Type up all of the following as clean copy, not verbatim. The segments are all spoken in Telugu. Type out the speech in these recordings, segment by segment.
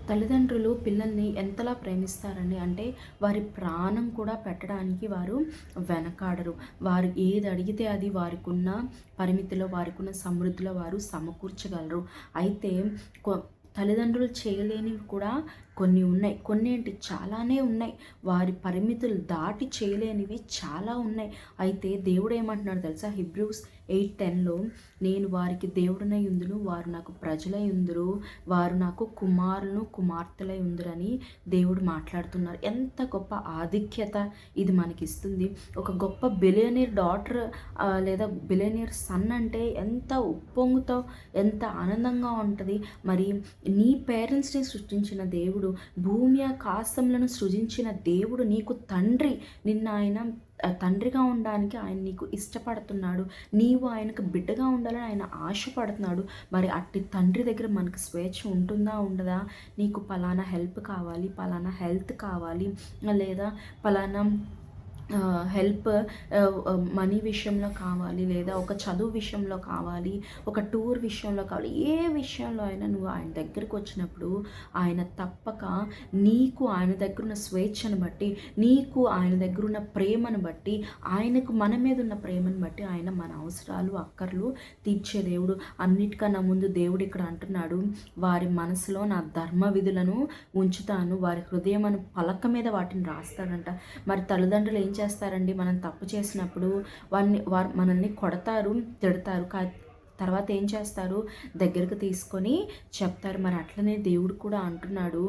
తల్లిదండ్రులు పిల్లల్ని ఎంతలా ప్రేమిస్తారండి అంటే వారి ప్రాణం కూడా పెట్టడానికి వారు వెనకాడరు. వారు ఏది అడిగితే అది వారికున్న పరిమితిలో, వారికున్న సమృద్ధిలో వారు సమకూర్చగలరు. అయితే కొ తల్లిదండ్రులు చేయలేనివి కూడా కొన్ని ఉన్నాయి. కొన్ని ఏంటి చాలానే ఉన్నాయి. వారి పరిమితులు దాటి చేయలేనివి చాలా ఉన్నాయి. అయితే దేవుడు ఏమంటున్నాడు తెలుసా? హీబ్రూస్ 8:10లో నేను వారికి దేవుడినై ఉందును, వారు నాకు ప్రజలై ఉందురు, వారు నాకు కుమారులను కుమార్తెలై ఉందురని దేవుడు మాట్లాడుతున్నారు. ఎంత గొప్ప ఆధిక్యత ఇది మనకిస్తుంది. ఒక గొప్ప బిలియనీర్ డాటర్ లేదా బిలియనీర్ సన్ అంటే ఎంత ఉప్పొంగుతో ఎంత ఆనందంగా ఉంటుంది. మరి నీ పేరెంట్స్ని సృష్టించిన దేవుడు, భూమి ఆకాశములను సృజించిన దేవుడు నీకు తండ్రి. నిన్న ఆయన తండ్రిగా ఉండడానికి ఆయన నీకు ఇష్టపడుతున్నాడు. నీవు ఆయనకు బిడ్డగా ఉండాలని ఆయన ఆశపడుతున్నాడు. మరి అట్టి తండ్రి దగ్గర మనకు స్వేచ్ఛ ఉంటుందా ఉండదా? నీకు పలానా హెల్ప్ కావాలి, పలానా హెల్త్ కావాలి, లేదా పలానా హెల్ప్ మనీ విషయంలో కావాలి, లేదా ఒక చదువు విషయంలో కావాలి, ఒక టూర్ విషయంలో కావాలి, ఏ విషయంలో అయినా నువ్వు ఆయన దగ్గరికి వచ్చినప్పుడు ఆయన తప్పక నీకు ఆయన దగ్గర ఉన్న స్వేచ్ఛను బట్టి, నీకు ఆయన దగ్గర ఉన్న ప్రేమను బట్టి, ఆయనకు మన మీద ఉన్న ప్రేమను బట్టి ఆయన మన అవసరాలు అక్కర్లు తీర్చే దేవుడు. అన్నిటికన్నా ముందు దేవుడు ఇక్కడ అంటున్నాడు, వారి మనసులో నా ధర్మ విధులను ఉంచుతాను, వారి హృదయం అను పలక మీద వాటిని రాస్తాడంట. మరి తల్లిదండ్రులు ఏం చేస్తారండి? మనం తప్పు చేసినప్పుడు వారు మనల్ని కొడతారు, తిడతారు. తర్వాత ఏం చేస్తారు? దగ్గరకు తీసుకొని చెప్తారు. మరి అట్లనే దేవుడు కూడా అంటున్నాడు,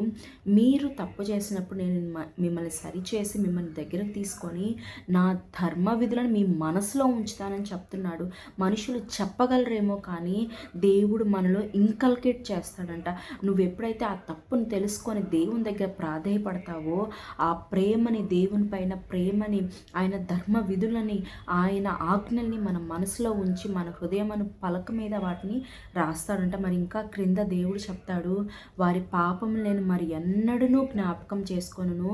మీరు తప్పు చేసినప్పుడు నేను మిమ్మల్ని సరిచేసి మిమ్మల్ని దగ్గరకు తీసుకొని నా ధర్మ విధులను మీ మనసులో ఉంచుతానని చెప్తున్నాడు. మనుషులు చెప్పగలరేమో కానీ దేవుడు మనలో ఇంకల్కేట్ చేస్తాడంట. నువ్వు ఎప్పుడైతే ఆ తప్పుని తెలుసుకొని దేవుని దగ్గర ప్రాధేయపడతావో, ఆ ప్రేమని, దేవుని పైన ప్రేమని, ఆయన ధర్మ విధులని, ఆయన ఆజ్ఞల్ని మన మనసులో ఉంచి మన హృదయమును పలక మీద వాటిని రాస్తాడంట. మరి ఇంకా క్రింద దేవుడు చెప్తాడు, వారి పాపము నేను మరి ఎన్నడూ జ్ఞాపకం చేసుకొనును,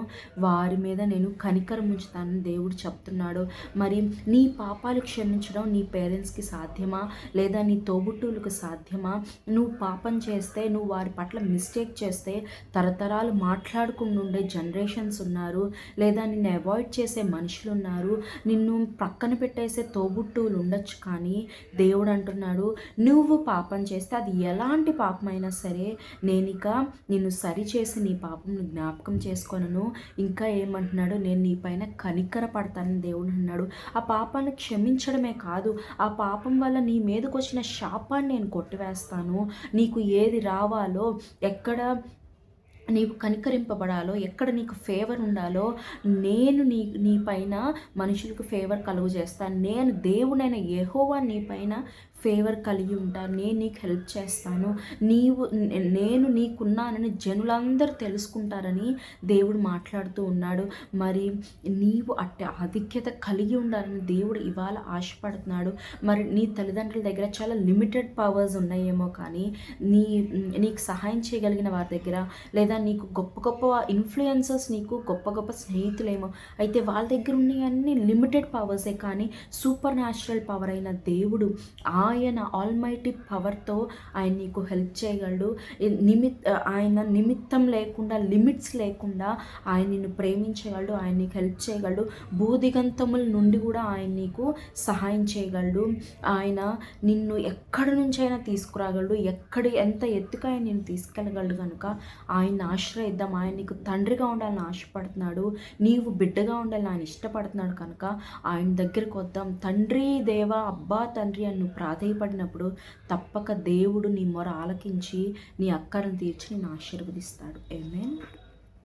వారి మీద నేను కనికరం ఉంచుతానని దేవుడు చెప్తున్నాడు. మరి నీ పాపాలు క్షమించడం నీ పేరెంట్స్కి సాధ్యమా? లేదా నీ తోబుట్టువులకు సాధ్యమా? నువ్వు పాపం చేస్తే, నువ్వు వారి పట్ల మిస్టేక్ చేస్తే తరతరాలు మాట్లాడుకుంటుండే జనరేషన్స్ ఉన్నారు, లేదా నిన్ను అవాయిడ్ చేసే మనుషులు ఉన్నారు, నిన్ను ప్రక్కన పెట్టేసే తోబుట్టువులు ఉండొచ్చు. కానీ దేవుడు అంటున్నాడు, నువ్వు పాపం చేస్తే అది ఎలాంటి పాపమైనా సరే నేనిక నిన్ను సరిచేసి నీ పాపం జ్ఞాపకం చేసుకొనను. ఇంకా ఏమంటున్నాడు? నేను నీ పైన కనికర పడతానని దేవుడు అన్నాడు. ఆ పాపాన్ని క్షమించడమే కాదు, ఆ పాపం వల్ల నీ మీదకి వచ్చిన శాపాన్ని నేను కొట్టివేస్తాను. నీకు ఏది రావాలో, ఎక్కడ నీవు కనికరింపబడాలో, ఎక్కడ నీకు ఫేవర్ ఉండాలో నేను నీ పైన మనుషులకు ఫేవర్ కలుగు చేస్తాను. నేను దేవుడైన యెహోవా నీ పైన ఫేవర్ కలిగి ఉంటాను. నేను నీకు హెల్ప్ చేస్తాను. నేను నీకున్నానని జనులందరూ తెలుసుకుంటారని దేవుడు మాట్లాడుతూ ఉన్నాడు. మరి నీవు అట్టి ఆధిక్యత కలిగి ఉండాలని దేవుడు ఇవాళ ఆశపడుతున్నాడు. మరి నీ తల్లిదండ్రుల దగ్గర చాలా లిమిటెడ్ పవర్స్ ఉన్నాయేమో కానీ నీకు సహాయం చేయగలిగిన వారి దగ్గర, లేదా నీకు గొప్ప గొప్ప ఇన్ఫ్లుయెన్సర్స్, నీకు గొప్ప గొప్ప స్నేహితులేమో, అయితే వాళ్ళ దగ్గర ఉన్నవన్నీ లిమిటెడ్ పవర్సే. కానీ సూపర్ న్యాచురల్ పవర్ అయిన దేవుడు, ఆయన ఆల్మైటీ పవర్తో ఆయన నీకు హెల్ప్ చేయగలడు. ఆయన నిమిత్తం లేకుండా, లిమిట్స్ లేకుండా ఆయన నిన్ను ప్రేమించగలడు, ఆయన నీకు హెల్ప్ చేయగలడు. భూదిగంతముల నుండి కూడా ఆయన నీకు సహాయం చేయగలడు. ఆయన నిన్ను ఎక్కడి నుంచైనా తీసుకురాగలడు, ఎంత ఎత్తుగా ఆయన నిన్ను తీసుకెళ్ళగలడు. కనుక ఆయన ఆశ్రయిద్దాం. ఆయన నీకు తండ్రిగా ఉండాలని ఆశపడుతున్నాడు, నీవు బిడ్డగా ఉండాలని ఆయన ఇష్టపడుతున్నాడు. కనుక ఆయన దగ్గరికి వద్దాం. తండ్రి, దేవా, అబ్బా, తండ్రి అని నువ్వు ప్రాధేయపడినప్పుడు తప్పక దేవుడు నీ మొర ఆలకించి నీ అక్కరను తీర్చి నేను ఆశీర్వదిస్తాడు. ఆమేన్.